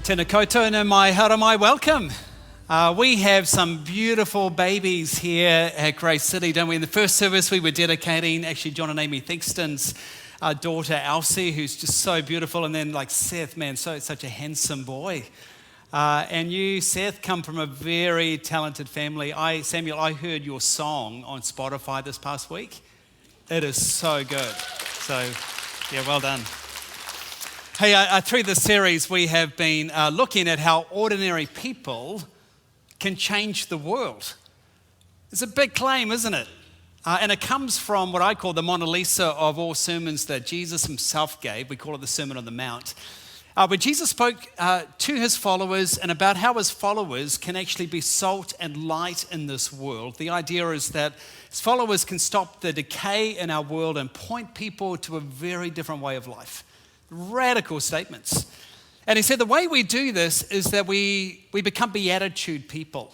Tēnā koutou no mai, hara mai, welcome. We have some beautiful babies here at Grace City, don't we? In the first service we were dedicating actually John and Amy Theakston's daughter Elsie, who's just so beautiful, and then like Seth, man, such a handsome boy. And you, Seth, come from a very talented family. Samuel, I heard your song on Spotify this past week. It is so good. So, yeah, well done. Hey, through this series, we have been looking at how ordinary people can change the world. It's a big claim, isn't it? And it comes from what I call the Mona Lisa of all sermons that Jesus himself gave. We call it the Sermon on the Mount. Where Jesus spoke to his followers and about how his followers can actually be salt and light in this world. The idea is that his followers can stop the decay in our world and point people to a very different way of life. Radical statements. And he said the way we do this is that we become beatitude people.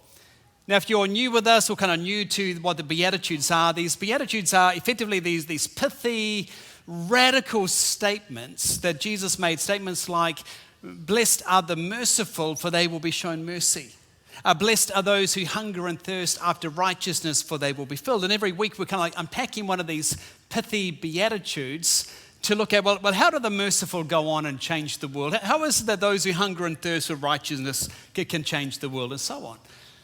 Now, if you're new with us or kind of new to what the Beatitudes are, these Beatitudes are effectively these pithy, radical statements that Jesus made. Statements like, blessed are the merciful, for they will be shown mercy. Blessed are those who hunger and thirst after righteousness, for they will be filled. And every week we're kind of like unpacking one of these pithy Beatitudes to look at, well, how do the merciful go on and change the world? How is it that those who hunger and thirst for righteousness can change the world, and so on?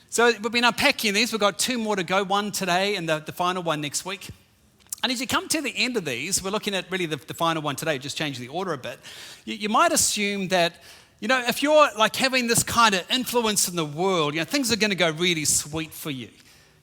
So we've been unpacking these. We've got two more to go, one today and the final one next week. And as you come to the end of these, we're looking at really the final one today, just change the order a bit. You might assume that, if you're like having this kind of influence in the world, things are going to go really sweet for you.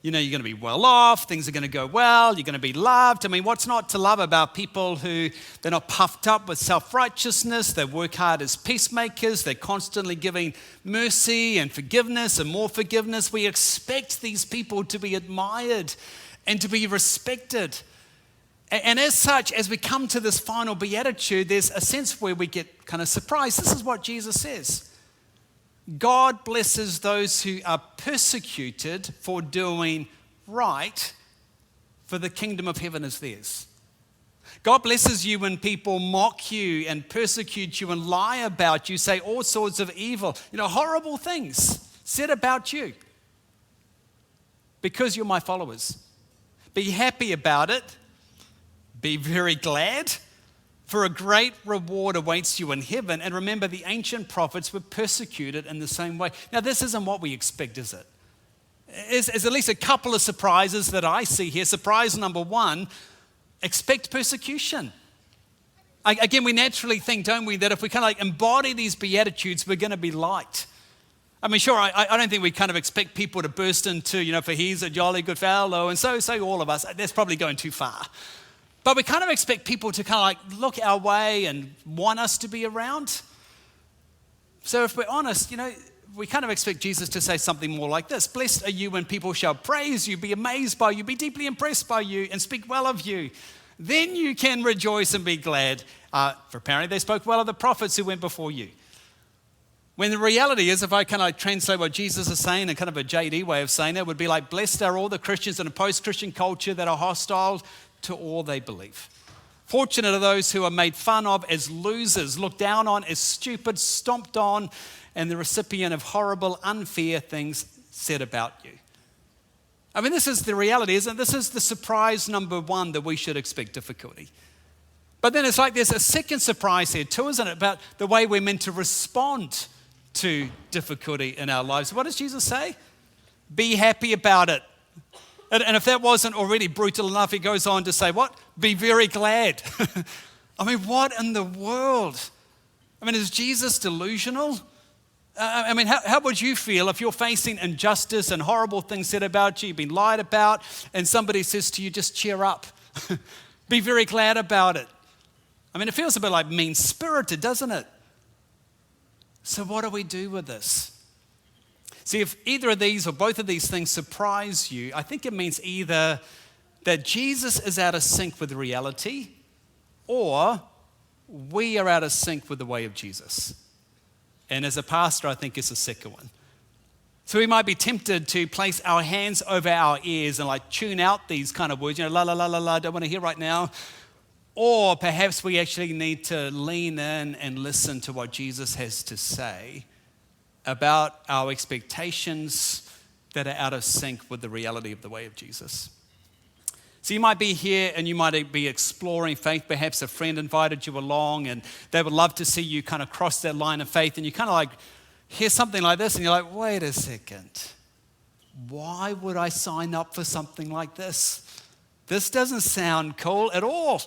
You're going to be well off, things are going to go well, you're going to be loved. I mean, what's not to love about people who, they're not puffed up with self-righteousness, they work hard as peacemakers, they're constantly giving mercy and forgiveness and more forgiveness. We expect these people to be admired and to be respected. And as such, as we come to this final beatitude, there's a sense where we get kind of surprised. This is what Jesus says. God blesses those who are persecuted for doing right, for the kingdom of heaven is theirs. God blesses you when people mock you and persecute you and lie about you, say all sorts of evil, horrible things said about you, because you're my followers. Be happy about it. Be very glad. For a great reward awaits you in heaven. And remember, the ancient prophets were persecuted in the same way. Now, this isn't what we expect, is it? There's at least a couple of surprises that I see here. Surprise number one, expect persecution. Again, we naturally think, don't we, that if we kind of like embody these Beatitudes, we're going to be liked. I mean, sure, I don't think we kind of expect people to burst into, for he's a jolly good fellow, and so all of us. That's probably going too far. But we kind of expect people to kind of like look our way and want us to be around. So if we're honest, we kind of expect Jesus to say something more like this. Blessed are you when people shall praise you, be amazed by you, be deeply impressed by you, and speak well of you. Then you can rejoice and be glad. For apparently they spoke well of the prophets who went before you. When the reality is, if I kind of translate what Jesus is saying in kind of a JD way of saying it, would be like, blessed are all the Christians in a post-Christian culture that are hostile to all they believe. Fortunate are those who are made fun of as losers, looked down on as stupid, stomped on, and the recipient of horrible, unfair things said about you. I mean, this is the reality, isn't it? This is the surprise number one that we should expect difficulty. But then it's like there's a second surprise here too, isn't it? About the way we're meant to respond to difficulty in our lives. What does Jesus say? Be happy about it. And if that wasn't already brutal enough, he goes on to say, what? Be very glad. I mean, what in the world? I mean, is Jesus delusional? I mean, how would you feel if you're facing injustice and horrible things said about you, you've been lied about, and somebody says to you, just cheer up. Be very glad about it. I mean, it feels a bit like mean-spirited, doesn't it? So what do we do with this? See, if either of these or both of these things surprise you, I think it means either that Jesus is out of sync with reality, or we are out of sync with the way of Jesus. And as a pastor, I think it's the second one. So we might be tempted to place our hands over our ears and like tune out these kind of words, la la la la la, don't want to hear right now. Or perhaps we actually need to lean in and listen to what Jesus has to say about our expectations that are out of sync with the reality of the way of Jesus. So you might be here and you might be exploring faith. Perhaps a friend invited you along and they would love to see you kind of cross that line of faith, and you kind of like hear something like this and you're like, wait a second. Why would I sign up for something like this? This doesn't sound cool at all.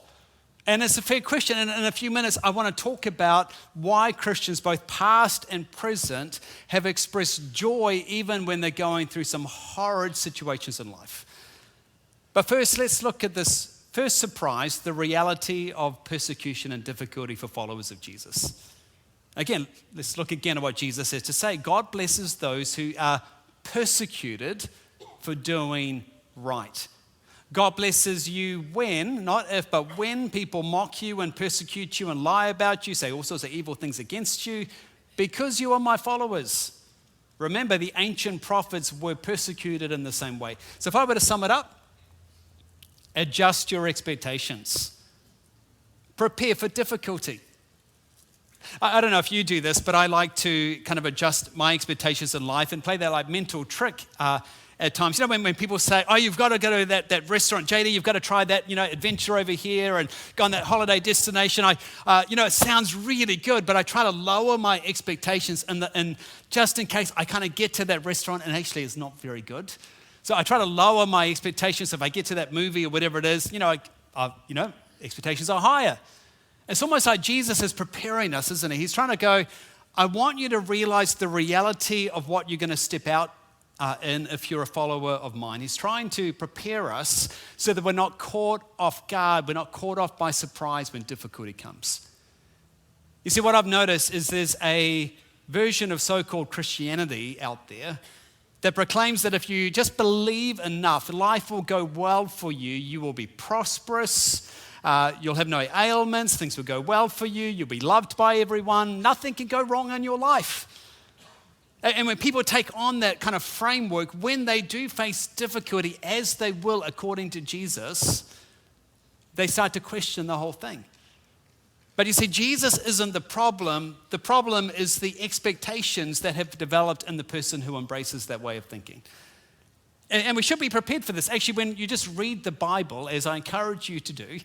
And it's a fair question. And in a few minutes, I want to talk about why Christians, both past and present, have expressed joy even when they're going through some horrid situations in life. But first, let's look at this first surprise, the reality of persecution and difficulty for followers of Jesus. Again, let's look again at what Jesus has to say. God blesses those who are persecuted for doing right. God blesses you when, not if, but when people mock you and persecute you and lie about you, say all sorts of evil things against you, because you are my followers. Remember, the ancient prophets were persecuted in the same way. So if I were to sum it up, adjust your expectations. Prepare for difficulty. I don't know if you do this, but I like to kind of adjust my expectations in life and play that like mental trick at times. You know, when people say, oh, you've got to go to that restaurant, JD, you've got to try that, adventure over here and go on that holiday destination. It sounds really good, but I try to lower my expectations and just in case I kind of get to that restaurant and actually it's not very good. So I try to lower my expectations. If I get to that movie or whatever it is, expectations are higher. It's almost like Jesus is preparing us, isn't he? He's trying to go, I want you to realize the reality of what you're going to step out in if you're a follower of mine. He's trying to prepare us so that we're not caught off guard, we're not caught off by surprise when difficulty comes. You see, what I've noticed is there's a version of so-called Christianity out there that proclaims that if you just believe enough, life will go well for you, you will be prosperous, you'll have no ailments, things will go well for you, you'll be loved by everyone, nothing can go wrong in your life. And when people take on that kind of framework, when they do face difficulty, as they will according to Jesus, they start to question the whole thing. But you see, Jesus isn't the problem. The problem is the expectations that have developed in the person who embraces that way of thinking. And we should be prepared for this. Actually, when you just read the Bible, as I encourage you to do,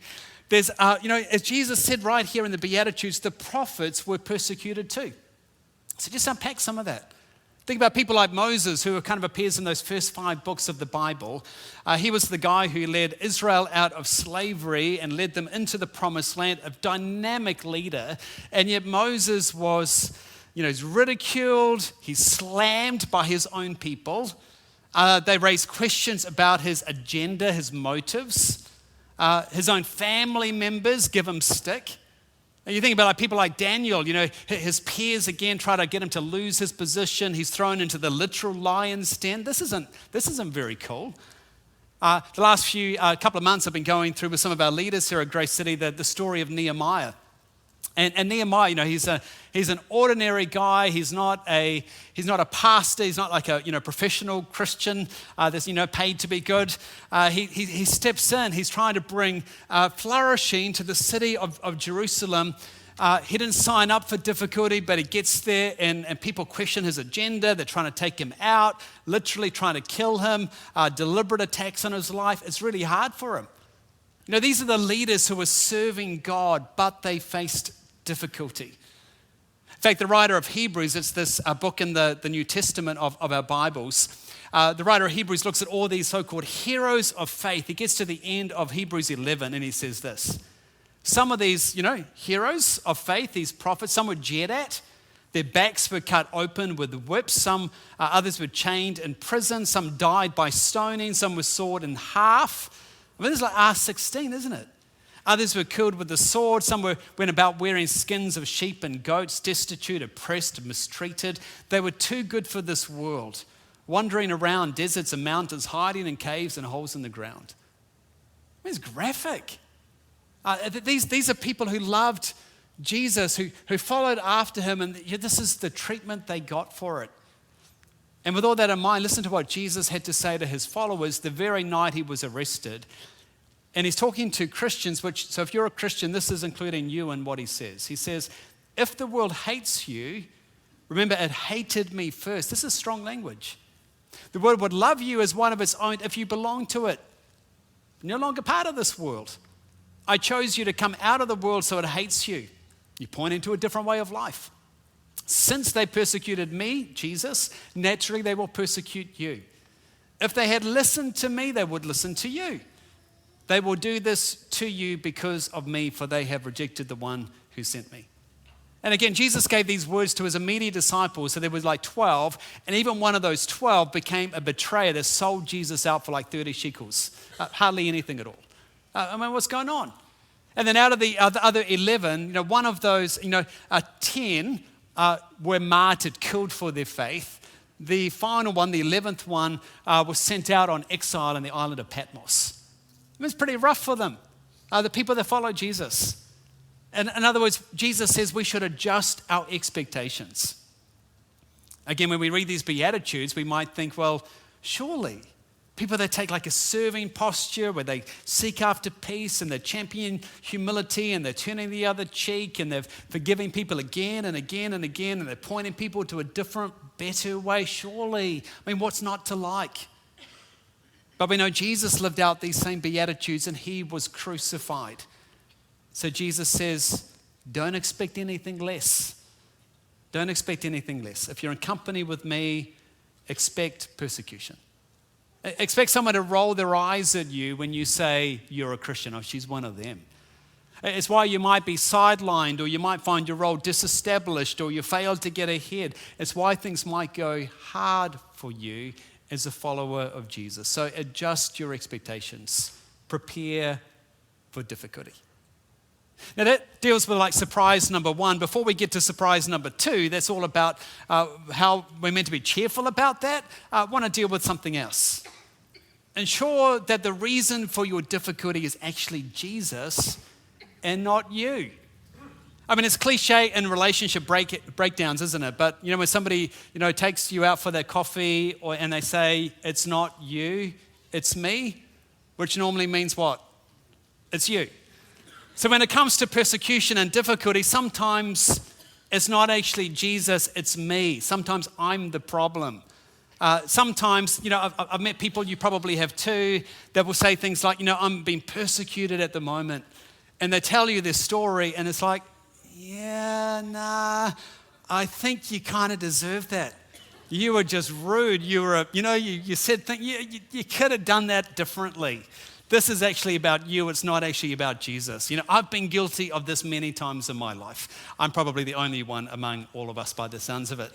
there's, as Jesus said right here in the Beatitudes, the prophets were persecuted too. So just unpack some of that. Think about people like Moses, who kind of appears in those first 5 books of the Bible. He was the guy who led Israel out of slavery and led them into the promised land, a dynamic leader. And yet Moses was, he's ridiculed, he's slammed by his own people. They raised questions about his agenda, his motives. His own family members give him stick. And you think about people like Daniel, his peers again try to get him to lose his position. He's thrown into the literal lion's den. This isn't very cool. The last couple of months I've been going through with some of our leaders here at Grace City the story of Nehemiah. And Nehemiah, he's an ordinary guy. He's not a pastor. He's not like a professional Christian that's paid to be good. He steps in. He's trying to bring flourishing to the city of Jerusalem. He didn't sign up for difficulty, but he gets there and people question his agenda. They're trying to take him out, literally trying to kill him, deliberate attacks on his life. It's really hard for him. These are the leaders who were serving God, but they faced difficulty. In fact, the writer of Hebrews, it's this book in the New Testament of our Bibles. The writer of Hebrews looks at all these so-called heroes of faith. He gets to the end of Hebrews 11 and he says this. Some of these, heroes of faith, these prophets, some were jeered at. Their backs were cut open with whips. Others were chained in prison. Some died by stoning. Some were sawed in half. I mean, this is like R16, isn't it? Others were killed with the sword. Some went about wearing skins of sheep and goats, destitute, oppressed, mistreated. They were too good for this world, wandering around deserts and mountains, hiding in caves and holes in the ground. I mean, it's graphic. These are people who loved Jesus, who followed after him, and this is the treatment they got for it. And with all that in mind, listen to what Jesus had to say to his followers the very night he was arrested. And he's talking to Christians, so if you're a Christian, this is including you in what he says. He says, if the world hates you, Remember, it hated me first. This is strong language. The world would love you as one of its own if you belong to it. You're no longer part of this world. I chose you to come out of the world so it hates you. You're pointing to a different way of life. Since they persecuted me, Jesus, naturally they will persecute you. If they had listened to me, they would listen to you. They will do this to you because of me, for they have rejected the one who sent me. And again, Jesus gave these words to his immediate disciples. So there was like 12, and even one of those 12 became a betrayer that sold Jesus out for like 30 shekels. Hardly anything at all. What's going on? And then out of the other 11, one of those, 10 were martyred, killed for their faith. The final one, the 11th one, was sent out on exile in the island of Patmos. It was pretty rough for them, the people that followed Jesus. And in other words, Jesus says we should adjust our expectations. Again, when we read these Beatitudes, we might think, well, surely people that take like a serving posture where they seek after peace and they champion humility and they're turning the other cheek and they're forgiving people again and again and again and they're pointing people to a different, better way, surely. What's not to like? But we know Jesus lived out these same Beatitudes and he was crucified. So Jesus says, don't expect anything less. Don't expect anything less. If you're in company with me, expect persecution. Expect someone to roll their eyes at you when you say you're a Christian. Oh, she's one of them. It's why you might be sidelined, or you might find your role disestablished, or you failed to get ahead. It's why things might go hard for you as a follower of Jesus. So adjust your expectations. Prepare for difficulty. Now that deals with like surprise number one. Before we get to surprise number two, that's all about how we're meant to be cheerful about that. I want to deal with something else. Ensure that the reason for your difficulty is actually Jesus and not you. It's cliche in relationship breakdowns, isn't it? But when somebody takes you out for their coffee and they say, it's not you, it's me, which normally means what? It's you. So when it comes to persecution and difficulty, sometimes it's not actually Jesus, it's me. Sometimes I'm the problem. Sometimes, I've met people, you probably have too, that will say things like, I'm being persecuted at the moment. And they tell you this story and it's like, I think you kind of deserve that. You were just rude. You were, you said things, you could have done that differently. This is actually about you. It's not actually about Jesus. I've been guilty of this many times in my life. I'm probably the only one among all of us by the sounds of it.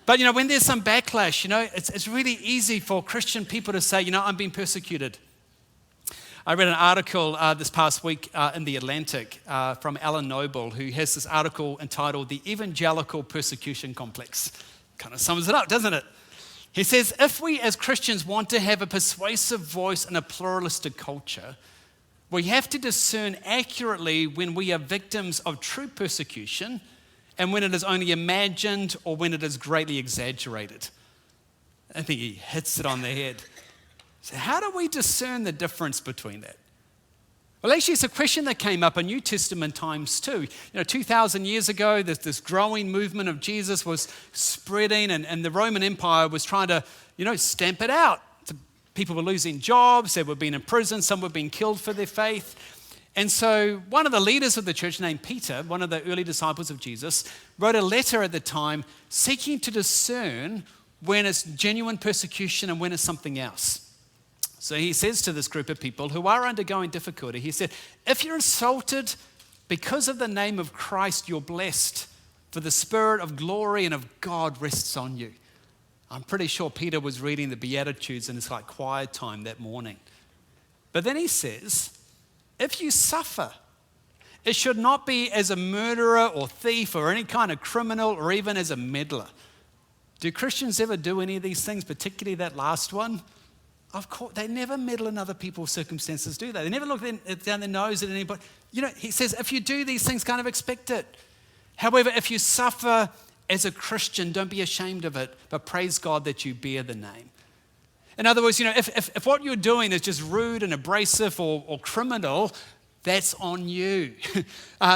But, when there's some backlash, it's really easy for Christian people to say, I'm being persecuted. I read an article this past week in The Atlantic from Alan Noble, who has this article entitled The Evangelical Persecution Complex. Kind of sums it up, doesn't it? He says, if we as Christians want to have a persuasive voice in a pluralistic culture, we have to discern accurately when we are victims of true persecution and when it is only imagined or when it is greatly exaggerated. I think he hits it on the head. So how do we discern the difference between that? Well, actually, it's a question that came up in New Testament times too. 2,000 years ago, this growing movement of Jesus was spreading, and the Roman Empire was trying to, stamp it out. People were losing jobs, they were being imprisoned, some were being killed for their faith. And so one of the leaders of the church named Peter, one of the early disciples of Jesus, wrote a letter at the time seeking to discern when it's genuine persecution and when it's something else. So he says to this group of people who are undergoing difficulty, he said, if you're insulted because of the name of Christ, you're blessed, for the Spirit of glory and of God rests on you. I'm pretty sure Peter was reading the Beatitudes in his quiet time that morning. But then he says, if you suffer, it should not be as a murderer or thief or any kind of criminal or even as a meddler. Do Christians ever do any of these things, particularly that last one? Of course, they never meddle in other people's circumstances, do they? They never look down their nose at anybody. He says, if you do these things, kind of expect it. However, if you suffer as a Christian, don't be ashamed of it, but praise God that you bear the name. In other words, if what you're doing is just rude and abrasive or criminal, that's on you.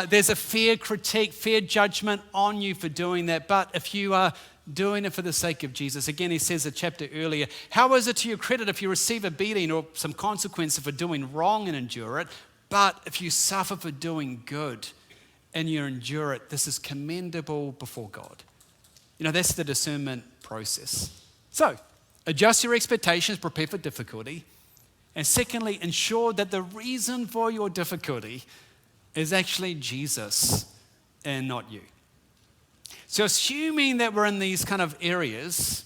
There's a fair critique, fair judgment on you for doing that. But if you are doing it for the sake of Jesus, again, he says a chapter earlier, how is it to your credit if you receive a beating or some consequence for doing wrong and endure it? But if you suffer for doing good and you endure it, this is commendable before God. That's the discernment process. So, adjust your expectations, prepare for difficulty. And secondly, ensure that the reason for your difficulty is actually Jesus and not you. So assuming that we're in these kind of areas,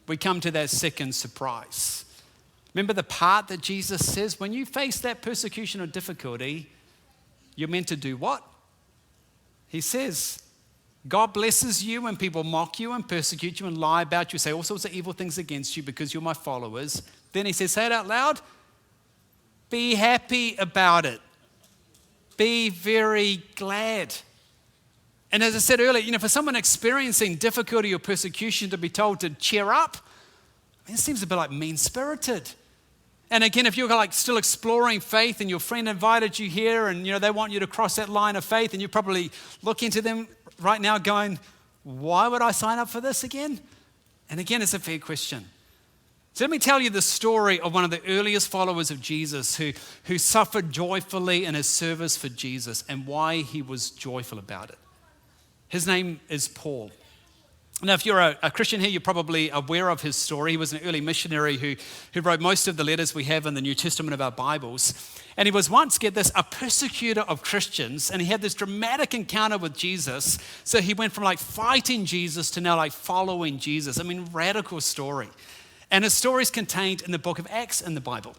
we come to that second surprise. Remember the part that Jesus says, when you face that persecution or difficulty, you're meant to do what? He says, God blesses you when people mock you and persecute you and lie about you, say all sorts of evil things against you because you're my followers. Then he says, say it out loud, be happy about it. Be very glad. And as I said earlier, for someone experiencing difficulty or persecution to be told to cheer up, it seems a bit like mean-spirited. And again, if you're still exploring faith and your friend invited you here and they want you to cross that line of faith and you're probably looking to them right now going, why would I sign up for this again? And again, it's a fair question. So let me tell you the story of one of the earliest followers of Jesus who suffered joyfully in his service for Jesus and why he was joyful about it. His name is Paul. Now, if you're a Christian here, you're probably aware of his story. He was an early missionary who wrote most of the letters we have in the New Testament of our Bibles. And he was once, get this, a persecutor of Christians. And he had this dramatic encounter with Jesus. So he went from fighting Jesus to now following Jesus. Radical story. And his story is contained in the book of Acts in the Bible.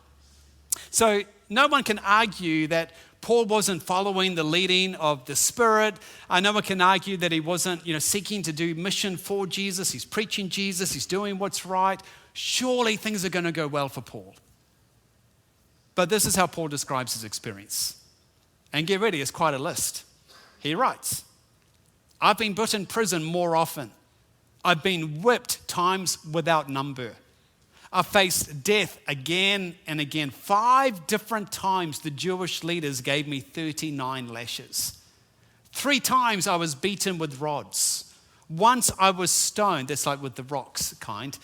So no one can argue that Paul wasn't following the leading of the Spirit. No one can argue that he wasn't, seeking to do mission for Jesus. He's preaching Jesus. He's doing what's right. Surely things are going to go well for Paul. But this is how Paul describes his experience. And get ready, it's quite a list. He writes, I've been put in prison more often. I've been whipped times without number. I faced death again and again. 5 different times the Jewish leaders gave me 39 lashes. 3 times I was beaten with rods. Once I was stoned, that's with the rocks kind.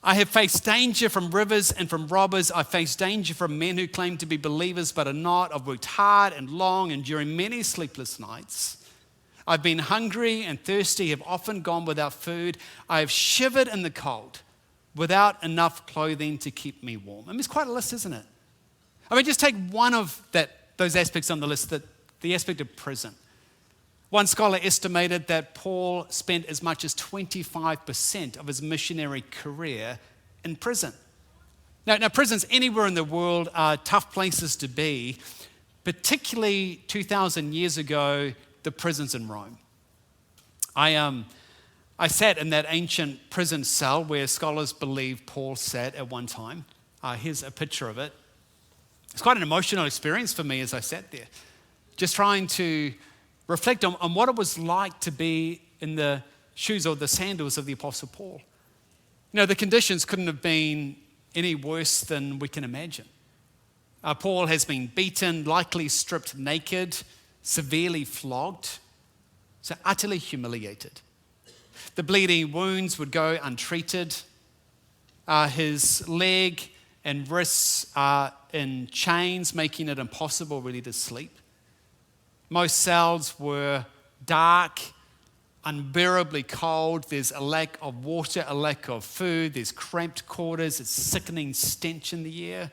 I have faced danger from rivers and from robbers. I faced danger from men who claim to be believers but are not. I've worked hard and long, enduring many sleepless nights. I've been hungry and thirsty, have often gone without food. I have shivered in the cold, without enough clothing to keep me warm. It's quite a list, isn't it? Just take one of those aspects on the list, the aspect of prison. One scholar estimated that Paul spent as much as 25% of his missionary career in prison. Now, prisons anywhere in the world are tough places to be, particularly 2,000 years ago, the prisons in Rome. I sat in that ancient prison cell where scholars believe Paul sat at one time. Here's a picture of it. It's quite an emotional experience for me as I sat there, just trying to reflect on what it was like to be in the shoes or the sandals of the Apostle Paul. The conditions couldn't have been any worse than we can imagine. Paul has been beaten, likely stripped naked, severely flogged, so utterly humiliated. The bleeding wounds would go untreated. His leg and wrists are in chains, making it impossible really to sleep. Most cells were dark, unbearably cold. There's a lack of water, a lack of food. There's cramped quarters. It's sickening stench in the air.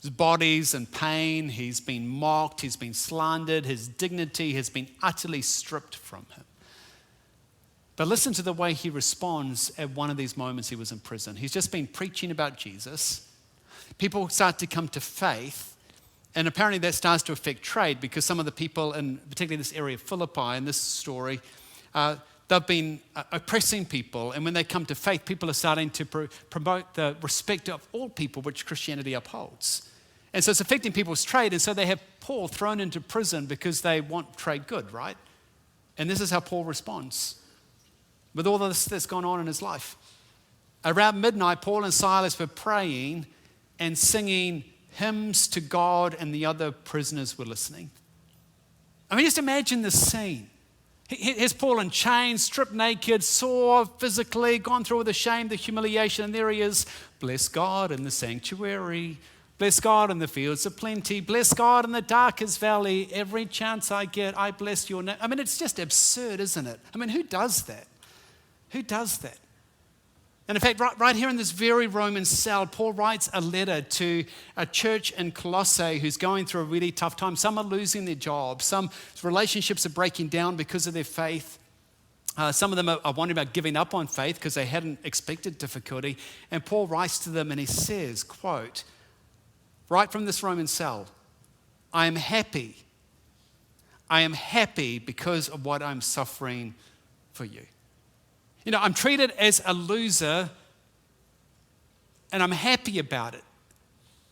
His body's in pain. He's been mocked. He's been slandered. His dignity has been utterly stripped from him. But listen to the way he responds at one of these moments he was in prison. He's just been preaching about Jesus. People start to come to faith, and apparently that starts to affect trade because some of the people, in particularly this area of Philippi in this story, they've been oppressing people, and when they come to faith, people are starting to promote the respect of all people which Christianity upholds. And so it's affecting people's trade, and so they have Paul thrown into prison because they want trade good, right? And this is how Paul responds with all this that's gone on in his life. Around midnight, Paul and Silas were praying and singing hymns to God, and the other prisoners were listening. I mean, just imagine this scene. Here's Paul in chains, stripped naked, sore physically, gone through all the shame, the humiliation, and there he is. Bless God in the sanctuary. Bless God in the fields of plenty. Bless God in the darkest valley. Every chance I get, I bless your name. I mean, it's just absurd, isn't it? I mean, who does that? Who does that? And in fact, right here in this very Roman cell, Paul writes a letter to a church in Colossae who's going through a really tough time. Some are losing their jobs. Some relationships are breaking down because of their faith. Some of them are wondering about giving up on faith because they hadn't expected difficulty. And Paul writes to them and he says, quote, right from this Roman cell, I am happy. I am happy because of what I'm suffering for you. You know, I'm treated as a loser and I'm happy about it.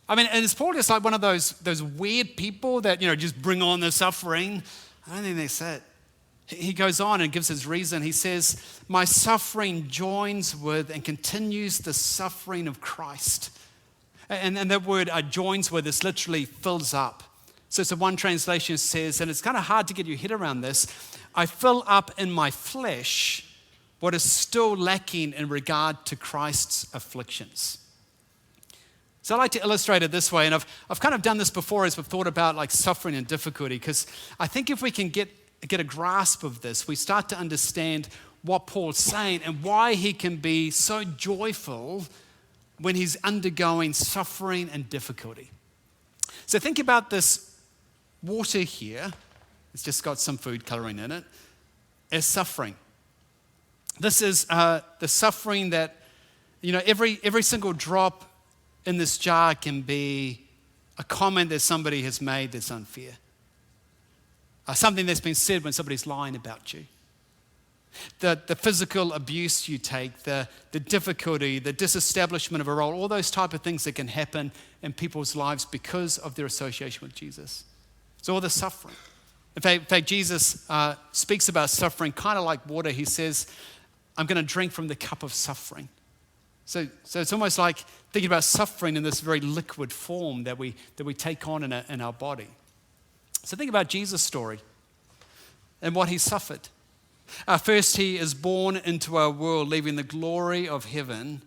I mean, and is Paul just like one of those weird people that, just bring on the suffering? I don't think that's it. He goes on and gives his reason. He says, my suffering joins with and continues the suffering of Christ. And that word joins with, this literally fills up. So one translation says, and it's kind of hard to get your head around this, I fill up in my flesh what is still lacking in regard to Christ's afflictions. So I like to illustrate it this way, and I've kind of done this before as we've thought about like suffering and difficulty, because I think if we can get a grasp of this, we start to understand what Paul's saying and why he can be so joyful when he's undergoing suffering and difficulty. So think about this water here, it's just got some food coloring in it, as suffering. This is the suffering that, every single drop in this jar can be a comment that somebody has made that's unfair. Something that's been said when somebody's lying about you. The physical abuse you take, the difficulty, the disestablishment of a role, all those type of things that can happen in people's lives because of their association with Jesus. It's all the suffering. In fact, Jesus speaks about suffering kind of like water. He says, I'm going to drink from the cup of suffering. So it's almost like thinking about suffering in this very liquid form that we take on in our body. So think about Jesus' story and what he suffered. First, he is born into our world, leaving the glory of heaven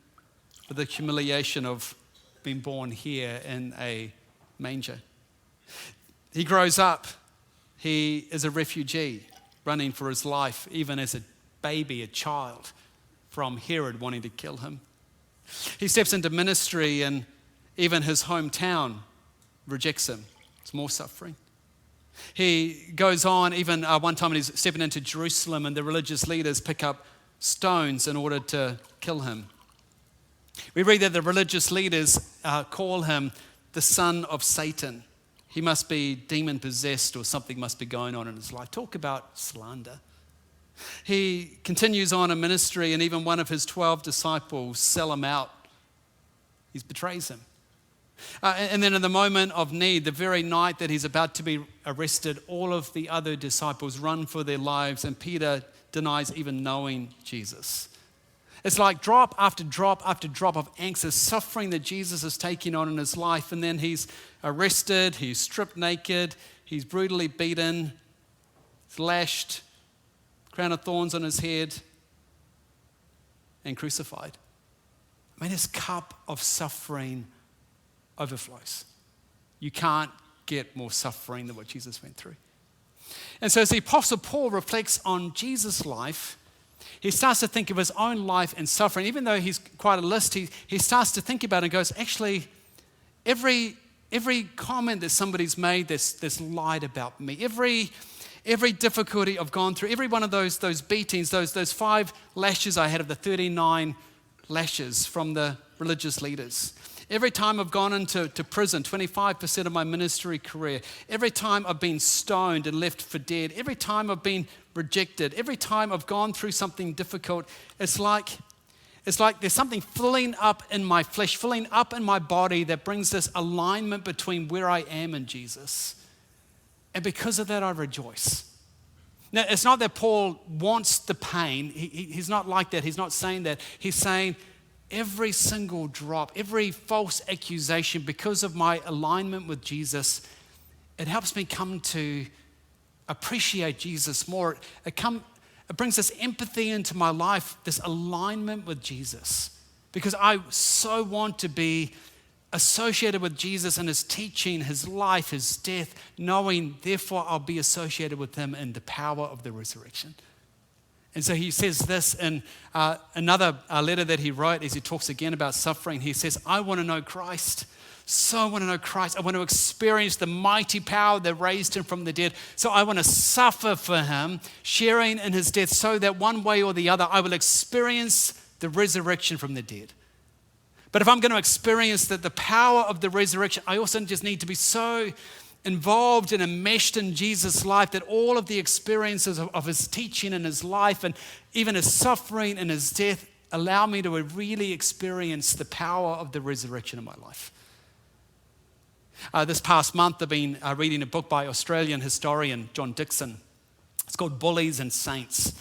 for the humiliation of being born here in a manger. He grows up. He is a refugee running for his life, even as a baby, a child, from Herod wanting to kill him. He steps into ministry and even his hometown rejects him. It's more suffering. He goes on, even one time when he's stepping into Jerusalem and the religious leaders pick up stones in order to kill him. We read that the religious leaders call him the son of Satan. He must be demon-possessed or something must be going on in his life. Talk about slander. He continues on in ministry and even one of his 12 disciples sell him out. He betrays him. And then in the moment of need, the very night that he's about to be arrested, all of the other disciples run for their lives and Peter denies even knowing Jesus. It's like drop after drop after drop of anxious suffering that Jesus is taking on in his life. And then he's arrested, he's stripped naked, he's brutally beaten, he's lashed, crown of thorns on his head, and crucified. I mean, his cup of suffering overflows. You can't get more suffering than what Jesus went through. And so as the Apostle Paul reflects on Jesus' life, he starts to think of his own life and suffering. Even though he's quite a list, he starts to think about it and goes, actually, every comment that somebody's made that's lied about me, every difficulty I've gone through, every one of those beatings, those 5 lashes I had of the 39 lashes from the religious leaders. Every time I've gone into prison, 25% of my ministry career, every time I've been stoned and left for dead, every time I've been rejected, every time I've gone through something difficult, it's like there's something filling up in my flesh, filling up in my body that brings this alignment between where I am and Jesus. And because of that, I rejoice. Now, it's not that Paul wants the pain. He's not like that. He's not saying that. He's saying, every single drop, every false accusation, because of my alignment with Jesus, it helps me come to appreciate Jesus more. It brings this empathy into my life, this alignment with Jesus, because I so want to be associated with Jesus and his teaching, his life, his death, knowing therefore I'll be associated with him in the power of the resurrection. And so he says this in another letter that he wrote as he talks again about suffering. He says, I want to know Christ. So I want to know Christ. I want to experience the mighty power that raised him from the dead. So I want to suffer for him, sharing in his death, so that one way or the other I will experience the resurrection from the dead. But if I'm going to experience the power of the resurrection, I also just need to be so involved and enmeshed in Jesus' life that all of the experiences of his teaching and his life and even his suffering and his death allow me to really experience the power of the resurrection in my life. This past month, I've been reading a book by Australian historian John Dixon. It's called Bullies and Saints.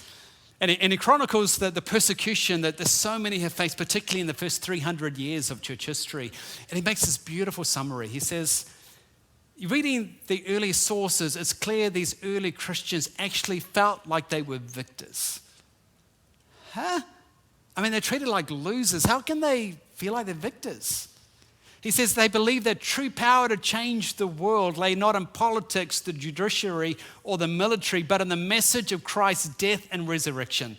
And he chronicles the persecution that so many have faced, particularly in the first 300 years of church history. And he makes this beautiful summary. He says, reading the early sources, it's clear these early Christians actually felt like they were victors. Huh? I mean, they're treated like losers. How can they feel like they're victors? He says they believe that true power to change the world lay not in politics, the judiciary, or the military, but in the message of Christ's death and resurrection.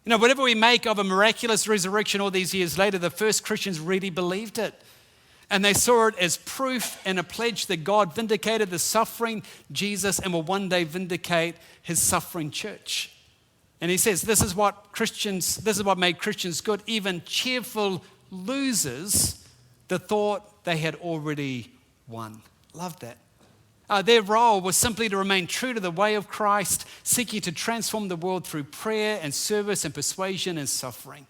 You know, whatever we make of a miraculous resurrection all these years later, the first Christians really believed it. And they saw it as proof and a pledge that God vindicated the suffering Jesus and will one day vindicate his suffering church. And he says, this is what made Christians good, even cheerful losers, the thought they had already won. Love that. Their role was simply to remain true to the way of Christ, seeking to transform the world through prayer and service and persuasion and suffering.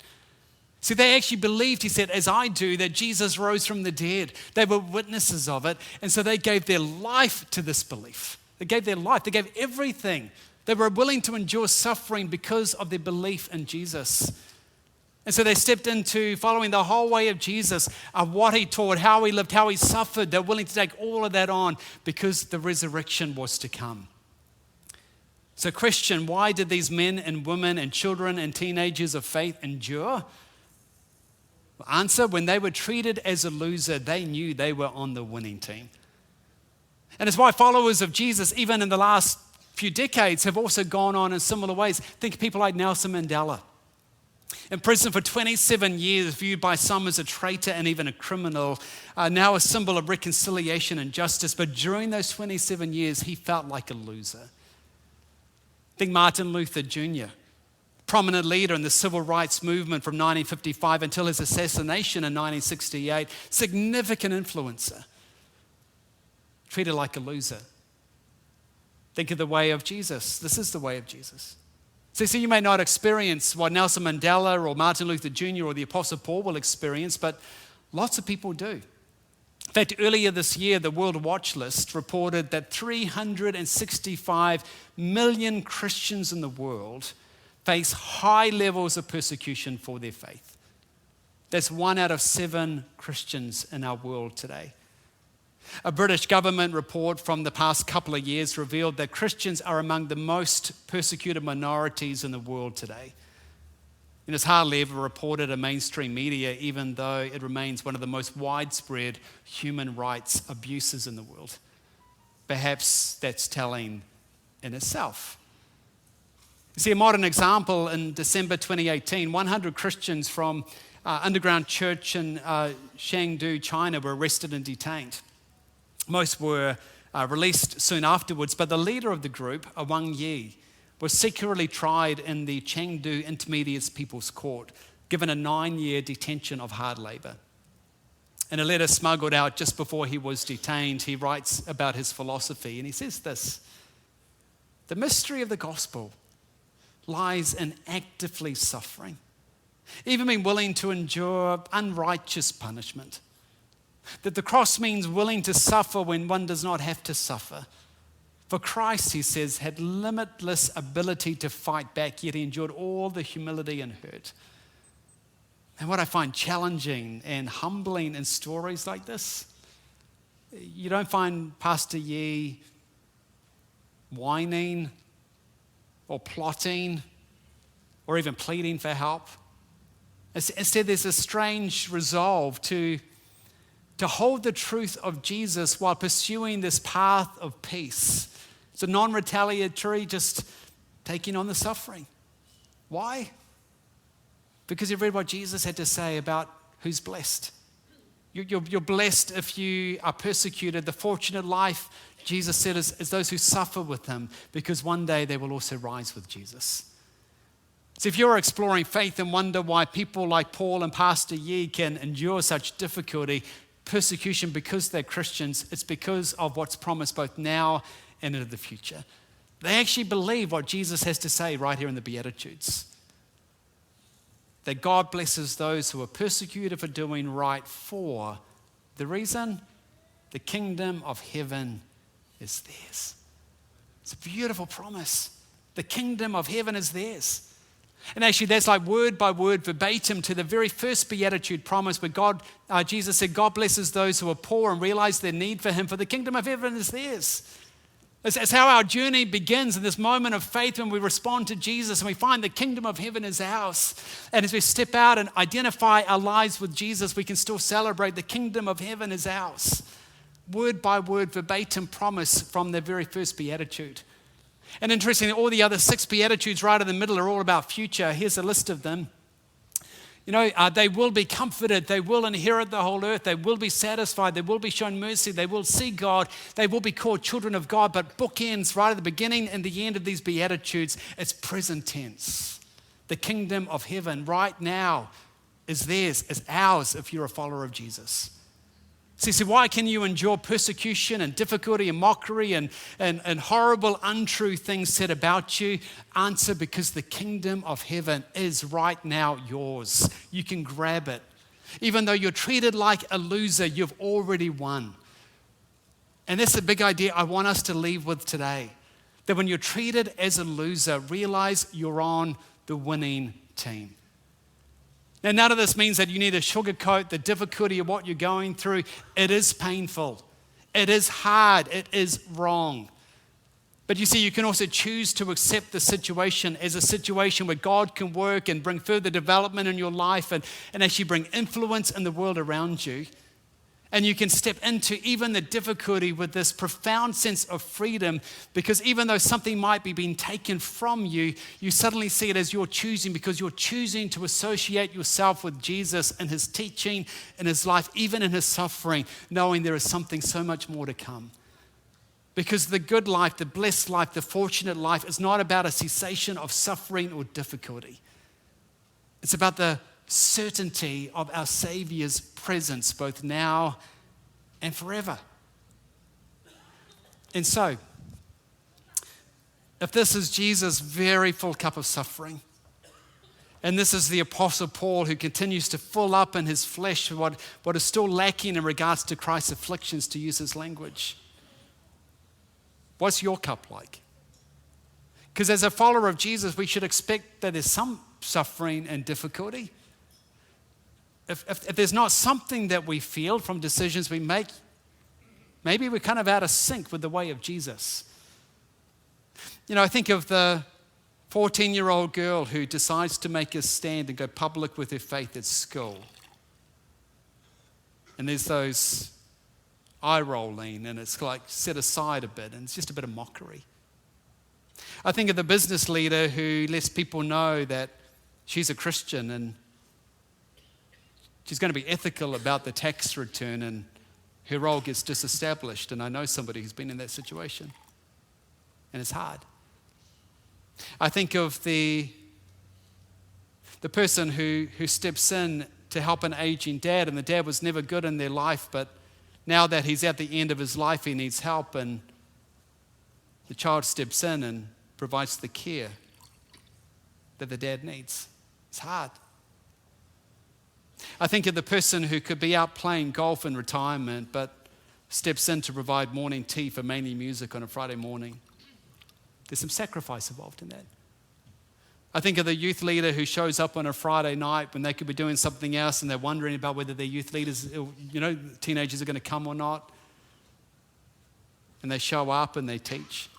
See, they actually believed, he said, as I do, that Jesus rose from the dead. They were witnesses of it, and so they gave their life to this belief. They gave their life. They gave everything. They were willing to endure suffering because of their belief in Jesus. And so they stepped into following the whole way of Jesus, what he taught, how he lived, how he suffered. They're willing to take all of that on because the resurrection was to come. So question, why did these men and women and children and teenagers of faith endure? Answer, when they were treated as a loser, they knew they were on the winning team. And it's why followers of Jesus, even in the last few decades, have also gone on in similar ways. Think of people like Nelson Mandela. In prison for 27 years, viewed by some as a traitor and even a criminal, now a symbol of reconciliation and justice. But during those 27 years, he felt like a loser. Think Martin Luther Jr., prominent leader in the civil rights movement from 1955 until his assassination in 1968, significant influencer, treated like a loser. Think of the way of Jesus. This is the way of Jesus. So you may not experience what Nelson Mandela or Martin Luther Jr. or the Apostle Paul will experience, but lots of people do. In fact, earlier this year, the World Watch List reported that 365 million Christians in the world face high levels of persecution for their faith. That's 1 out of 7 Christians in our world today. A British government report from the past couple of years revealed that Christians are among the most persecuted minorities in the world today. And it's hardly ever reported in mainstream media, even though it remains one of the most widespread human rights abuses in the world. Perhaps that's telling in itself. You see, a modern example, in December 2018, 100 Christians from underground church in Chengdu, China, were arrested and detained. Most were released soon afterwards, but the leader of the group, Wang Yi, was securely tried in the Chengdu Intermediate People's Court, given a 9-year detention of hard labor. In a letter smuggled out just before he was detained, he writes about his philosophy, and he says this: the mystery of the gospel lies in actively suffering, even being willing to endure unrighteous punishment. That the cross means willing to suffer when one does not have to suffer. For Christ, he says, had limitless ability to fight back, yet he endured all the humility and hurt. And what I find challenging and humbling in stories like this, you don't find Pastor Yee whining or plotting or even pleading for help. Instead, there's a strange resolve to hold the truth of Jesus while pursuing this path of peace. It's a non-retaliatory, just taking on the suffering. Why? Because you've read what Jesus had to say about who's blessed. You're blessed if you are persecuted. The fortunate life, Jesus said, is those who suffer with him, because one day they will also rise with Jesus. So if you're exploring faith and wonder why people like Paul and Pastor Yee can endure such difficulty, persecution because they're Christians, it's because of what's promised both now and into the future. They actually believe what Jesus has to say right here in the Beatitudes. That God blesses those who are persecuted for doing right, for the reason the kingdom of heaven is theirs. It's a beautiful promise. The kingdom of heaven is theirs. And actually that's like word by word, verbatim to the very first Beatitude promise where Jesus said, God blesses those who are poor and realize their need for him, for the kingdom of heaven is theirs. It's how our journey begins in this moment of faith when we respond to Jesus and we find the kingdom of heaven is ours. And as we step out and identify our lives with Jesus, we can still celebrate the kingdom of heaven is ours. Word by word, verbatim promise from the very first Beatitude. And interestingly, all the other 6 Beatitudes right in the middle are all about future. Here's a list of them. They will be comforted. They will inherit the whole earth. They will be satisfied. They will be shown mercy. They will see God. They will be called children of God. But bookends right at the beginning and the end of these Beatitudes, it's present tense. The kingdom of heaven right now is theirs, is ours if you're a follower of Jesus. See, why can you endure persecution and difficulty and mockery and horrible, untrue things said about you? Answer, because the kingdom of heaven is right now yours. You can grab it. Even though you're treated like a loser, you've already won. And that's the big idea I want us to leave with today. That when you're treated as a loser, realize you're on the winning team. Now, none of this means that you need to sugarcoat the difficulty of what you're going through. It is painful. It is hard. It is wrong. But you see, you can also choose to accept the situation as a situation where God can work and bring further development in your life and actually bring influence in the world around you. And you can step into even the difficulty with this profound sense of freedom, because even though something might be being taken from you, you suddenly see it as your choosing, because you're choosing to associate yourself with Jesus and his teaching and his life, even in his suffering, knowing there is something so much more to come. Because the good life, the blessed life, the fortunate life is not about a cessation of suffering or difficulty. It's about the certainty of our Savior's presence both now and forever. And so, if this is Jesus' very full cup of suffering, and this is the Apostle Paul who continues to fill up in his flesh what is still lacking in regards to Christ's afflictions, to use his language, what's your cup like? Because as a follower of Jesus, we should expect that there's some suffering and difficulty. If there's not something that we feel from decisions we make, maybe we're kind of out of sync with the way of Jesus. I think of the 14-year-old girl who decides to make a stand and go public with her faith at school. And there's those eye rolling, and it's like set aside a bit, and it's just a bit of mockery. I think of the business leader who lets people know that she's a Christian and she's going to be ethical about the tax return, and her role gets disestablished. And I know somebody who's been in that situation, and it's hard. I think of the person who steps in to help an aging dad, and the dad was never good in their life, but now that he's at the end of his life, he needs help, and the child steps in and provides the care that the dad needs. It's hard. I think of the person who could be out playing golf in retirement but steps in to provide morning tea for mainly music on a Friday morning. There's some sacrifice involved in that. I think of the youth leader who shows up on a Friday night when they could be doing something else and they're wondering about whether their youth leaders, teenagers are going to come or not. And they show up and they teach.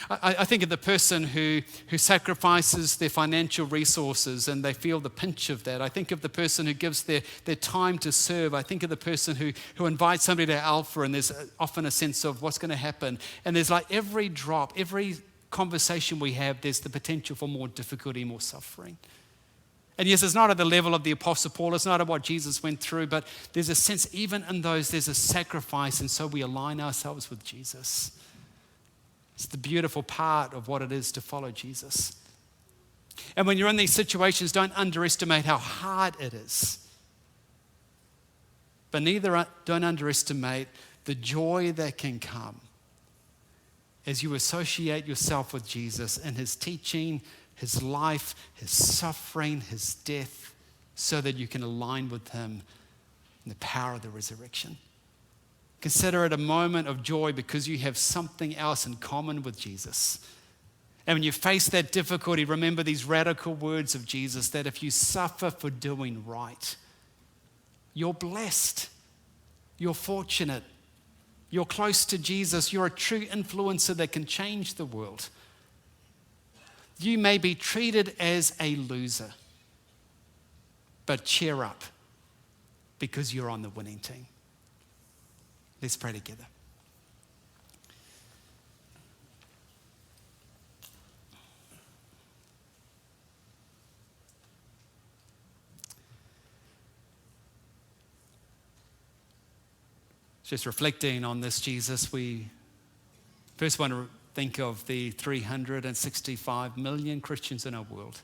I think of the person who sacrifices their financial resources and they feel the pinch of that. I think of the person who gives their time to serve. I think of the person who invites somebody to Alpha, and there's often a sense of what's going to happen. And there's like every drop, every conversation we have, there's the potential for more difficulty, more suffering. And yes, it's not at the level of the Apostle Paul, it's not at what Jesus went through, but there's a sense, even in those, there's a sacrifice, and so we align ourselves with Jesus. It's the beautiful part of what it is to follow Jesus. And when you're in these situations, don't underestimate how hard it is. But don't underestimate the joy that can come as you associate yourself with Jesus and his teaching, his life, his suffering, his death, so that you can align with him in the power of the resurrection. Consider it a moment of joy because you have something else in common with Jesus. And when you face that difficulty, remember these radical words of Jesus that if you suffer for doing right, you're blessed, you're fortunate, you're close to Jesus, you're a true influencer that can change the world. You may be treated as a loser, but cheer up because you're on the winning team. Let's pray together. Just reflecting on this, Jesus, we first want to think of the 365 million Christians in our world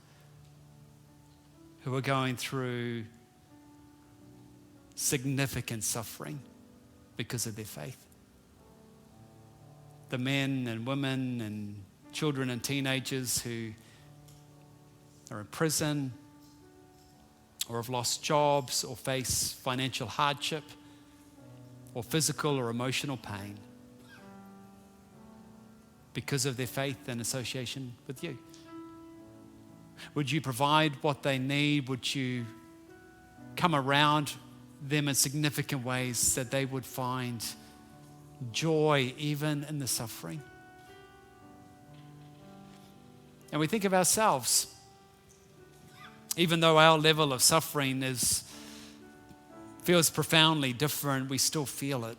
who are going through significant suffering because of their faith. The men and women and children and teenagers who are in prison or have lost jobs or face financial hardship or physical or emotional pain because of their faith and association with you. Would you provide what they need? Would you come around them in significant ways that they would find joy even in the suffering? And we think of ourselves, even though our level of suffering feels profoundly different, we still feel it.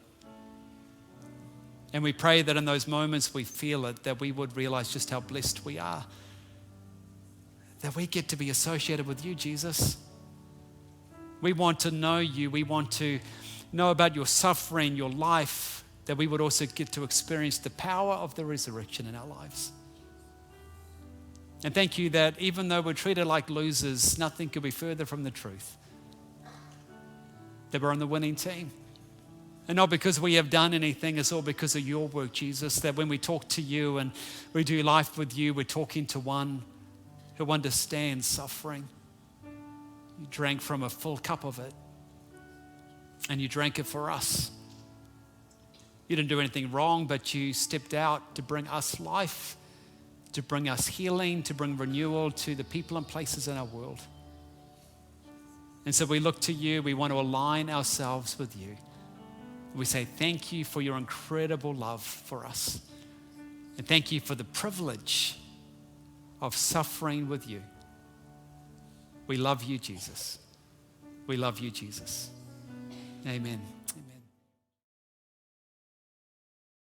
And we pray that in those moments we feel it, that we would realize just how blessed we are, that we get to be associated with you, Jesus. We want to know you. We want to know about your suffering, your life, that we would also get to experience the power of the resurrection in our lives. And thank you that even though we're treated like losers, nothing could be further from the truth. That we're on the winning team. And not because we have done anything, it's all because of your work, Jesus, that when we talk to you and we do life with you, we're talking to one who understands suffering. You drank from a full cup of it, and you drank it for us. You didn't do anything wrong, but you stepped out to bring us life, to bring us healing, to bring renewal to the people and places in our world. And so we look to you, we want to align ourselves with you. We say thank you for your incredible love for us. And thank you for the privilege of suffering with you. We love you, Jesus. We love you, Jesus. Amen.